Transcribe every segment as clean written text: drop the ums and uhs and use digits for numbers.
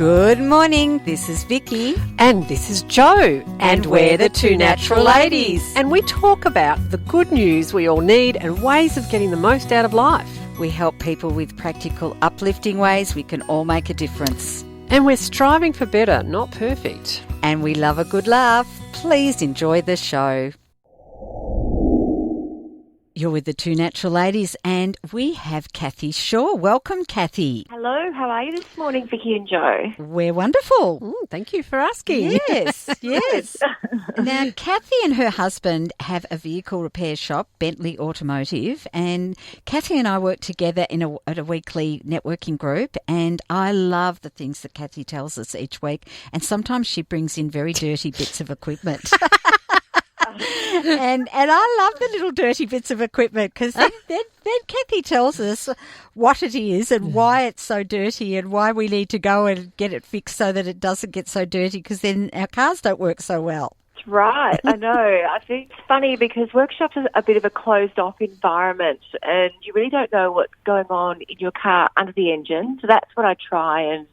Good morning, this is Vicky. And this is Jo. And we're the Two Natural Ladies. And we talk about the good news we all need and ways of getting the most out of life. We help people with practical, uplifting ways we can all make a difference. And we're striving for better, not perfect. And we love a good laugh. Please enjoy the show. You're with the Two Natural Ladies and we have Kathy Shaw. Welcome, Kathy. Hello, how are you this morning, Vicky and Jo? We're wonderful. Thank you for asking. Yes, yes. Now, Kathy and her husband have a vehicle repair shop, Bentley Automotive, and Kathy and I work together at a weekly networking group, and I love the things that Kathy tells us each week, and sometimes she brings in very dirty bits of equipment. And I love the little dirty bits of equipment because then Kathy tells us what it is and why it's so dirty and why we need to go and get it fixed so that it doesn't get so dirty, because then our cars don't work so well. That's right, I know. I think it's funny because workshops are a bit of a closed-off environment and you really don't know what's going on in your car under the engine. So that's what I try and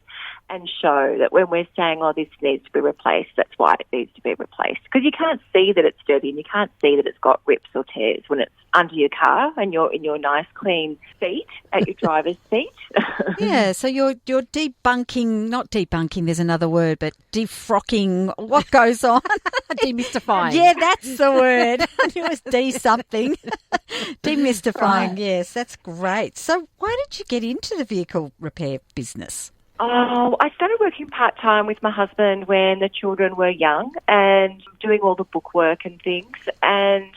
show, that when we're saying, oh, this needs to be replaced, that's why it needs to be replaced. Because you can't see that it's dirty and you can't see that it's got rips or tears when it's under your car and you're in your nice clean seat at your driver's seat. Yeah, so you're not debunking, there's another word, but defrocking what goes on. Demystifying. Yeah, that's the word. I knew it was D something. Demystifying, right. Yes, that's great. So why did you get into the vehicle repair business? Oh, I started working part-time with my husband when the children were young and doing all the bookwork and things. And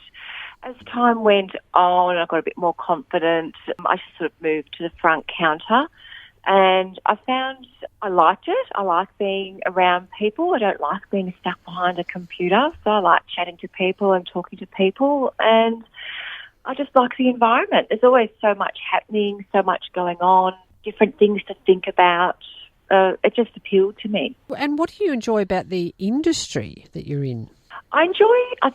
as time went on, I got a bit more confident. I just sort of moved to the front counter and I found I liked it. I like being around people. I don't like being stuck behind a computer. So I like chatting to people and talking to people, and I just like the environment. There's always so much happening, so much going on, different things to think about. It just appealed to me. And what do you enjoy about the industry that you're in? I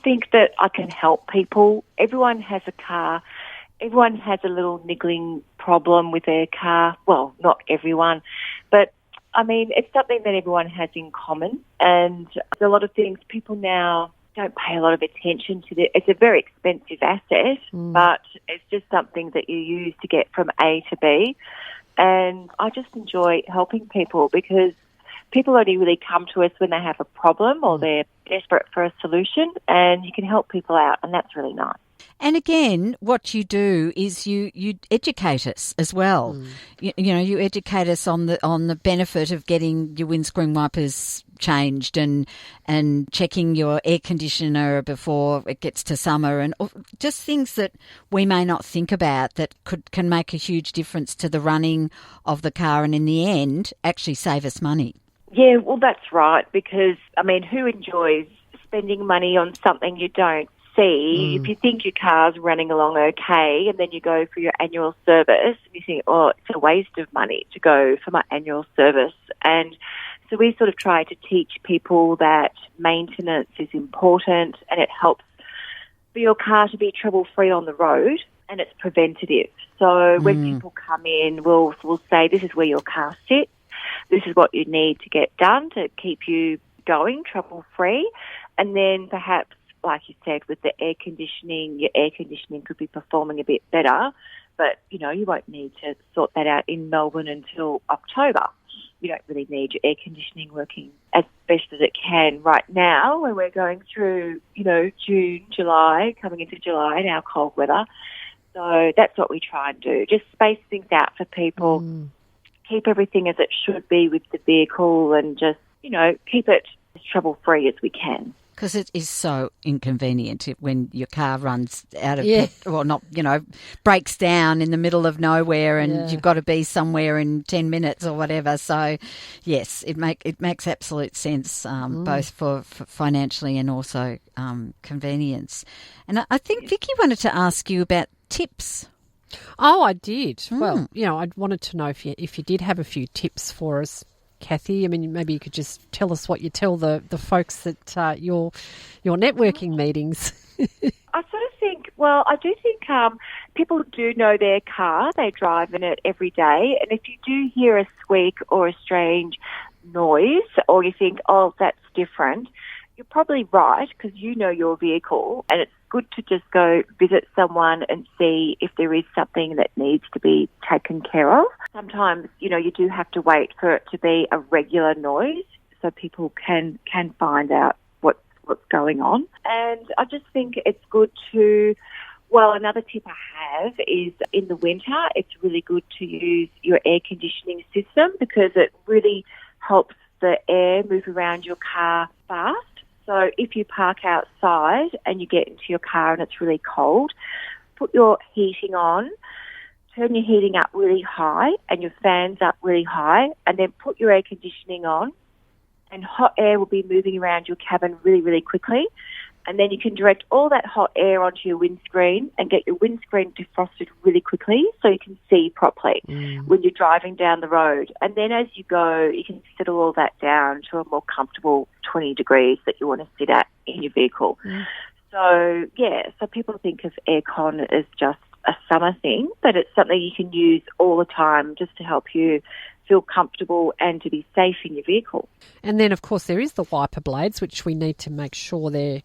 think that I can help people. Everyone has a car. Everyone has a little niggling problem with their car. Well, not everyone, but I mean, it's something that everyone has in common. And a lot of things people now don't pay a lot of attention to. It's a very expensive asset, but it's just something that you use to get from A to B. And I just enjoy helping people because people only really come to us when they have a problem or they're desperate for a solution, and you can help people out, and that's really nice. And again, what you do is you educate us as well. You educate us on the benefit of getting your windscreen wipers changed and checking your air conditioner before it gets to summer, and just things that we may not think about that can make a huge difference to the running of the car, and in the end actually save us money. Yeah, well, that's right, because I mean, who enjoys spending money on something you don't see? If you think your car's running along okay and then you go for your annual service and you think, oh, it's a waste of money to go for my annual service. And so we sort of try to teach people that maintenance is important and it helps for your car to be trouble-free on the road, and it's preventative. So when people come in, we'll say, this is where your car sits. This is what you need to get done to keep you going trouble-free. And then perhaps, like you said, with the air conditioning, your air conditioning could be performing a bit better, but, you won't need to sort that out in Melbourne until October. You don't really need your air conditioning working as best as it can right now when we're going through, June, July, coming into July in our cold weather. So that's what we try and do, just space things out for people, keep everything as it should be with the vehicle and just, keep it as trouble-free as we can. Because it is so inconvenient when your car runs out of breaks down in the middle of nowhere and you've got to be somewhere in 10 minutes or whatever. So, yes, it makes absolute sense, both for financially and also convenience. And I think Vicky wanted to ask you about tips. Oh, I did. Well, I wanted to know if you did have a few tips for us, Kathy. I mean, maybe you could just tell us what you tell the folks at your networking meetings. I do think people do know their car. They drive in it every day. And if you do hear a squeak or a strange noise or you think, oh, that's different, you're probably right because you know your vehicle, and it's good to just go visit someone and see if there is something that needs to be taken care of. Sometimes, you know, you do have to wait for it to be a regular noise so people can find out what's going on. And I just think it's good to, well, another tip I have is in the winter, it's really good to use your air conditioning system because it really helps the air move around your car fast. So if you park outside and you get into your car and it's really cold, put your heating on, turn your heating up really high and your fans up really high, and then put your air conditioning on, and hot air will be moving around your cabin really, really quickly. And then you can direct all that hot air onto your windscreen and get your windscreen defrosted really quickly so you can see properly when you're driving down the road. And then as you go, you can settle all that down to a more comfortable 20 degrees that you want to sit at in your vehicle. So, so people think of aircon as just a summer thing, but it's something you can use all the time just to help you feel comfortable and to be safe in your vehicle. And then, of course, there is the wiper blades, which we need to make sure they're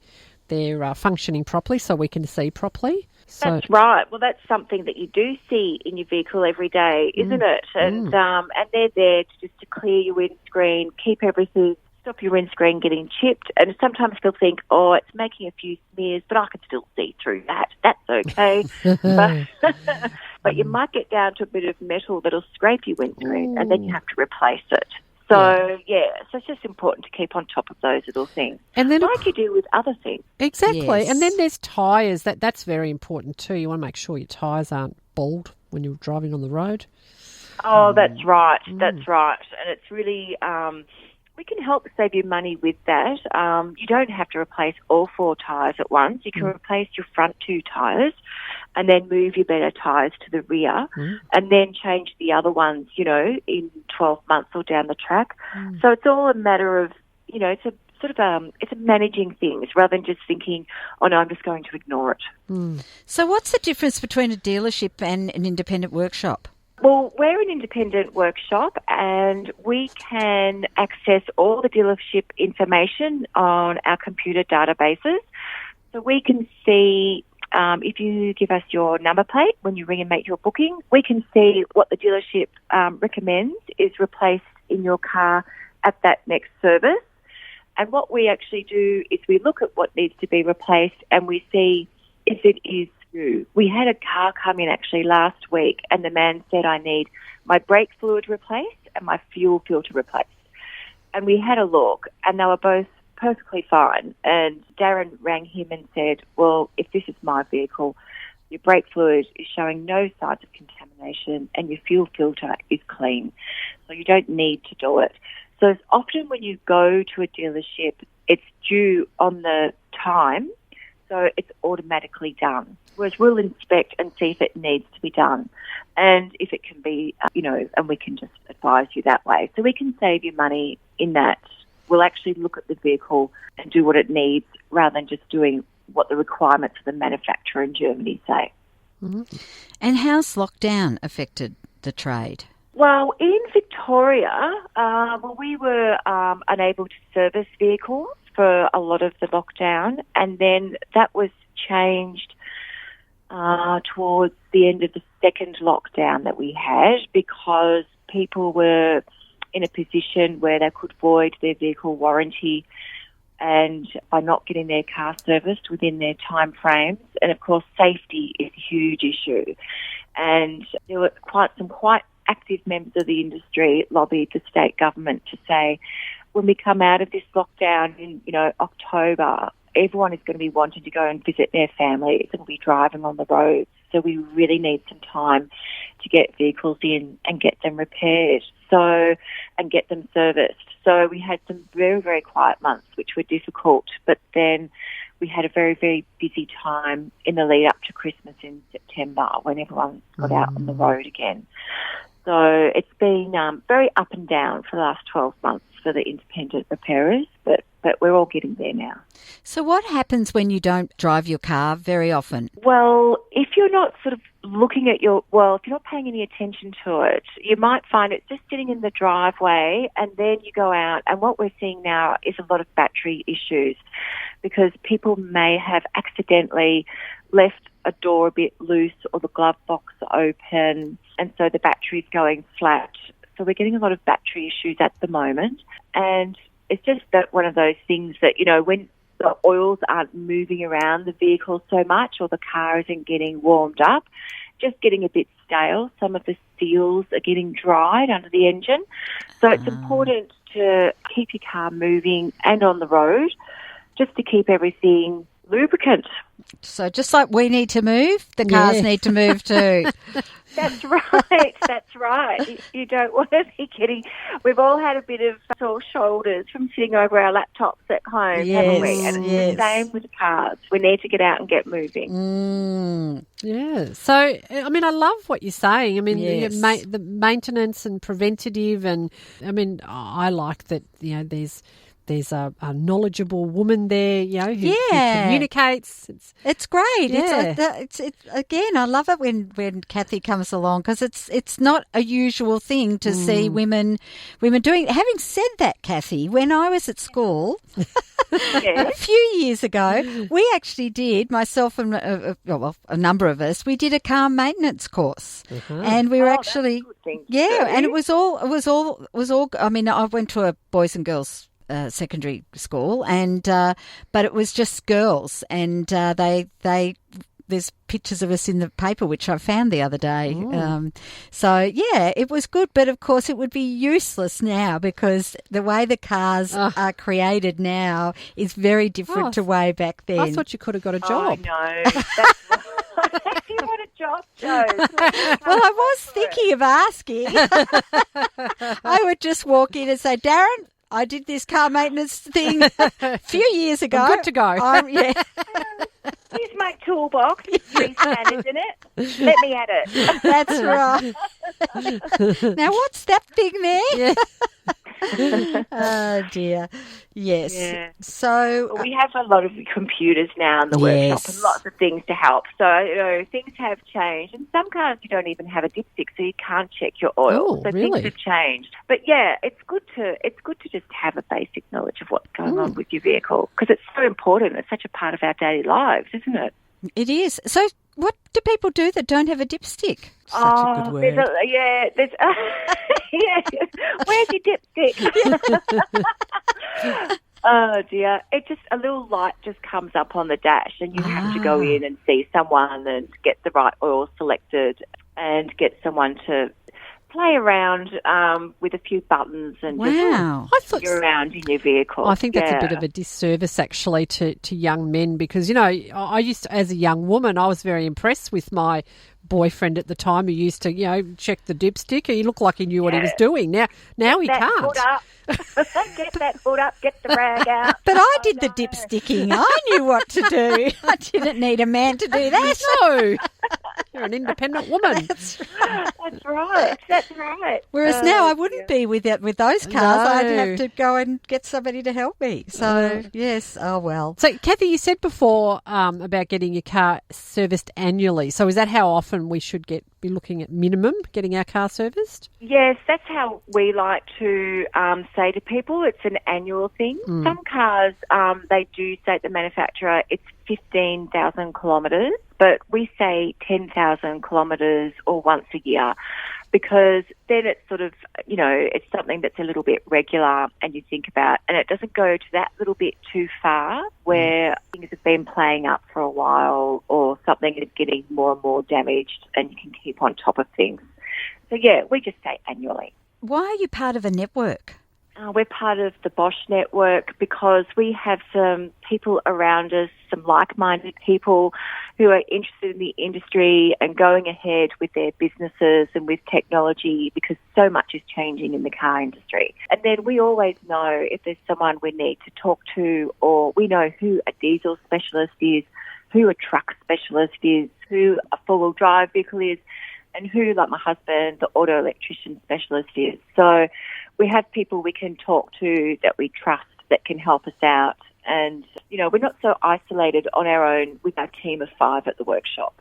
functioning properly so we can see properly. That's right. Well, that's something that you do see in your vehicle every day, isn't it? And they're there just to clear your windscreen, keep everything, stop your windscreen getting chipped. And sometimes they'll think, oh, it's making a few smears, but I can still see through that. That's okay. But you might get down to a bit of metal that'll scrape your windscreen, and then you have to replace it. So, so it's just important to keep on top of those little things, and then like you do with other things. Exactly. Yes. And then there's tyres. That's very important too. You want to make sure your tyres aren't bald when you're driving on the road. Oh, that's right. That's right. And it's really, we can help save you money with that. You don't have to replace all 4 tyres at once. You can replace your front 2 tyres and then move your better tyres to the rear and then change the other ones, you know, in 12 months or down the track. So it's all a matter of, you know, it's a sort of it's a managing things rather than just thinking, oh no, I'm just going to ignore it. So what's the difference between a dealership and an independent workshop? Well, we're an independent workshop and we can access all the dealership information on our computer databases. So we can see, if you give us your number plate when you ring and make your booking, we can see what the dealership recommends is replaced in your car at that next service. And what we actually do is we look at what needs to be replaced and we see if it is due. We had a car come in actually last week and the man said, I need my brake fluid replaced and my fuel filter replaced. And we had a look and they were both perfectly fine. And Darren rang him and said, well, if this is my vehicle, your brake fluid is showing no signs of contamination and your fuel filter is clean. So you don't need to do it. So often when you go to a dealership, it's due on the time, so it's automatically done. Whereas we'll inspect and see if it needs to be done and if it can be, and we can just advise you that way. So we can save you money in that. We'll actually look at the vehicle and do what it needs rather than just doing what the requirements of the manufacturer in Germany say. Mm-hmm. And how's lockdown affected the trade? Well, in Victoria, we were unable to service vehicles for a lot of the lockdown, and then that was changed towards the end of the second lockdown that we had because people were in a position where they could void their vehicle warranty and by not getting their car serviced within their time frames. And, of course, safety is a huge issue. And there were quite active members of the industry lobbied the state government to say, when we come out of this lockdown in, October, everyone is going to be wanting to go and visit their families and be driving on the roads. So we really need some time to get vehicles in and get them repaired and get them serviced. So we had some very, very quiet months, which were difficult, but then we had a very, very busy time in the lead up to Christmas in September when everyone got out on the road again. So it's been very up and down for the last 12 months for the independent repairers, but but we're all getting there now. So what happens when you don't drive your car very often? Well, if you're not sort of looking at if you're not paying any attention to it, you might find it just sitting in the driveway, and then you go out, and what we're seeing now is a lot of battery issues because people may have accidentally left a door a bit loose or the glove box open, and so the battery's going flat. So we're getting a lot of battery issues at the moment, and it's just that one of those things that, when the oils aren't moving around the vehicle so much or the car isn't getting warmed up, just getting a bit stale. Some of the seals are getting dried under the engine. So it's important to keep your car moving and on the road just to keep everything lubricant. So just like we need to move, the cars need to move too. That's right. That's right. You don't want to be getting... We've all had a bit of sore shoulders from sitting over our laptops at home, haven't we? And it's the same with the cars. We need to get out and get moving. Yeah. So, I mean, I love what you're saying. I mean, the maintenance and preventative, and I mean, I like that, there's a knowledgeable woman there, who communicates. It's great. Yeah. It's again, I love it when Kathy comes along because it's not a usual thing to see women doing. Having said that, Kathy, when I was at school a few years ago, we actually did, myself and a number of us, we did a car maintenance course, and we were actually and it was all. I mean, I went to a boys and girls secondary school, and but it was just girls, and there's pictures of us in the paper which I found the other day. So it was good, but of course it would be useless now because the way the cars are created now is very different to way back then. I thought you could have got a job. I know. That's right. You got a job, Jo. Well, I was thinking of asking. I would just walk in and say, Darren, I did this car maintenance thing a few years ago. I'm good to go. Here's my toolbox. There's 3 scanners in it. Let me at it. That's right. Now, what's that thing there? Yeah. Oh, dear. Yes. Yeah. So we have a lot of computers now in the workshop and lots of things to help. So, things have changed. And some cars you don't even have a dipstick, so you can't check your oil. So really? things have changed. But it's good to just have a basic knowledge of what's going on with your vehicle because it's so important. It's such a part of our daily lives, isn't it? it is. So what do people do that don't have a dipstick? Such a good word. Where's your dipstick? Oh dear! It just a little light just comes up on the dash, and you have to go in and see someone and get the right oil selected, and get someone to play around with a few buttons and just figure around in your vehicle. I think that's a bit of a disservice actually to young men because, I used to, as a young woman, I was very impressed with my boyfriend at the time who used to, check the dipstick. He looked like he knew what he was doing. Now he can't. Hood up. Get that hood up, get the rag out. But I did the dipsticking. I knew what to do. I didn't need a man to do that. No. You're an independent woman. That's right. That's right. Whereas now I wouldn't be with those cars. No. I'd have to go and get somebody to help me. So, yes. Oh, well. So, Kathy, you said before about getting your car serviced annually. So is that how often we should be looking at minimum getting our car serviced? Yes, that's how we like to say to people. It's an annual thing. Some cars, they do say at the manufacturer it's 15,000 kilometres, but we say 10,000 kilometres or once a year because then it's sort of, it's something that's a little bit regular and you think about, and it doesn't go to that little bit too far where things have been playing up for a while or something is getting more and more damaged and you can keep on top of things. So, we just say annually. Why are you part of a network? We're part of the Bosch network because we have some people around us, some like-minded people who are interested in the industry and going ahead with their businesses and with technology because so much is changing in the car industry. And then we always know if there's someone we need to talk to, or we know who a diesel specialist is, who a truck specialist is, who a four-wheel drive vehicle is, and who, like my husband, the auto electrician specialist is. So we have people we can talk to that we trust that can help us out. And, we're not so isolated on our own with our team of 5 at the workshop.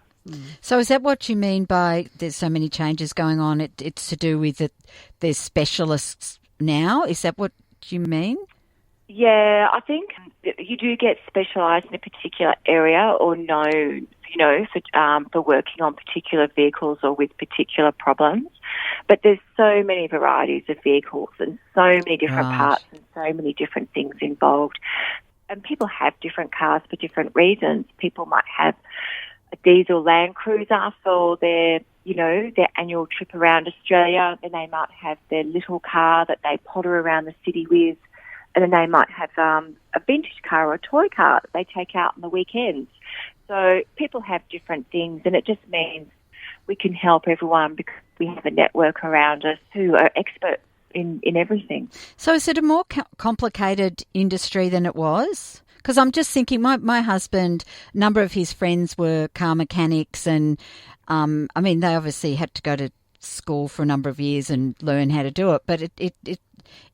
So is that what you mean by there's so many changes going on? It's to do with that there's specialists now? Is that what you mean? Yeah, I think you do get specialised in a particular area or known, for working on particular vehicles or with particular problems. But there's so many varieties of vehicles and so many different parts and so many different things involved. And people have different cars for different reasons. People might have a diesel Land Cruiser for their annual trip around Australia. Then they might have their little car that they potter around the city with. And then they might have a vintage car or a toy car that they take out on the weekends. So people have different things, and it just means we can help everyone because we have a network around us who are experts in everything. So is it a more complicated industry than it was? Because I'm just thinking, my husband, a number of his friends were car mechanics, and they obviously had to go to school for a number of years and learn how to do it. But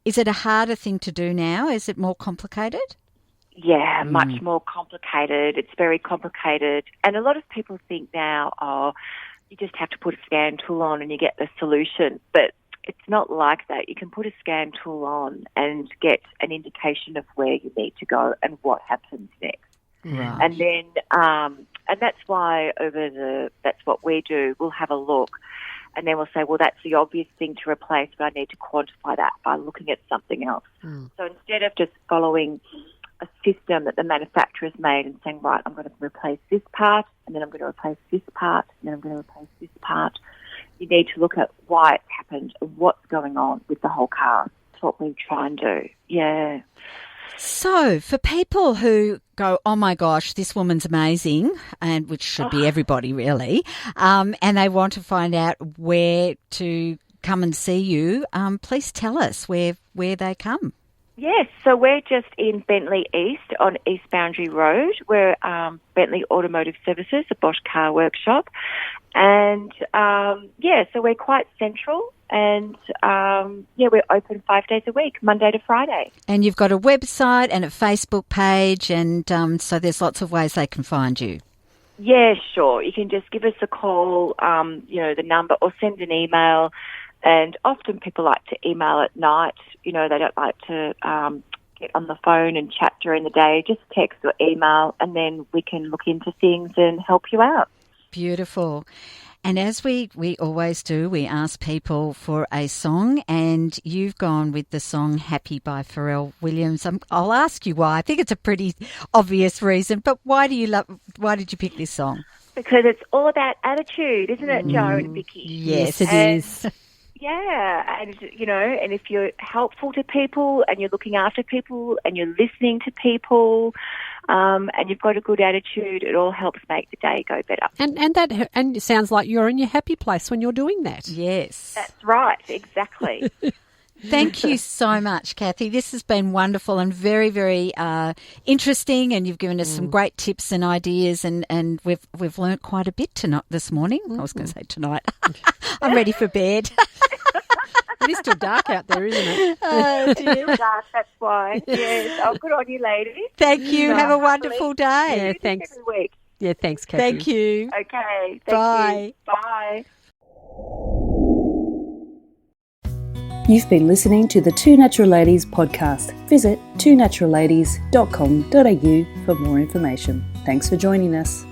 is it a harder thing to do now? Is it more complicated? Yeah, much more complicated. It's very complicated. And a lot of people think now, you just have to put a scan tool on and you get the solution. But it's not like that. You can put a scan tool on and get an indication of where you need to go and what happens next. Right. And then, and that's why that's what we do. We'll have a look. And then we'll say, well, that's the obvious thing to replace, but I need to quantify that by looking at something else. So instead of just following a system that the manufacturer's made and saying, right, I'm going to replace this part, and then I'm going to replace this part, and then I'm going to replace this part, you need to look at why it's happened and what's going on with the whole car. That's what we try and do. Yeah. So for people who go, oh my gosh, this woman's amazing, and which should be everybody really, and they want to find out where to come and see you, please tell us where they come. Yes, so we're just in Bentley East on East Boundary Road. We're Bentley Automotive Services, a Bosch car workshop. And, so we're quite central. And, we're open 5 days a week, Monday to Friday. And you've got a website and a Facebook page, and so there's lots of ways they can find you. Yeah, sure. You can just give us a call, the number, or send an email. And often people like to email at night. They don't like to get on the phone and chat during the day. Just text or email, and then we can look into things and help you out. Beautiful. And as we always do, we ask people for a song, and you've gone with the song Happy by Pharrell Williams. I'll ask you why. I think it's a pretty obvious reason, but why did you pick this song? Because it's all about attitude, isn't it, Jo and Vicky? Yes, it is. Yeah, and and if you're helpful to people and you're looking after people and you're listening to people, and you've got a good attitude, it all helps make the day go better. And it sounds like you're in your happy place when you're doing that. Yes, that's right, exactly. Thank you so much, Kathy. This has been wonderful and very, very interesting, and you've given us some great tips and ideas, and we've learnt quite a bit this morning. I was going to say tonight. I'm ready for bed. It is still dark out there, isn't it? Oh, dear. Dark, that's why. Yes. Oh, good on you, ladies. Thank you. Have a wonderful day. Yeah, thanks. Every week. Yeah, thanks, Kathy. Thank you. Okay. Bye. Bye. You've been listening to the Two Natural Ladies podcast. Visit twonaturalladies.com.au for more information. Thanks for joining us.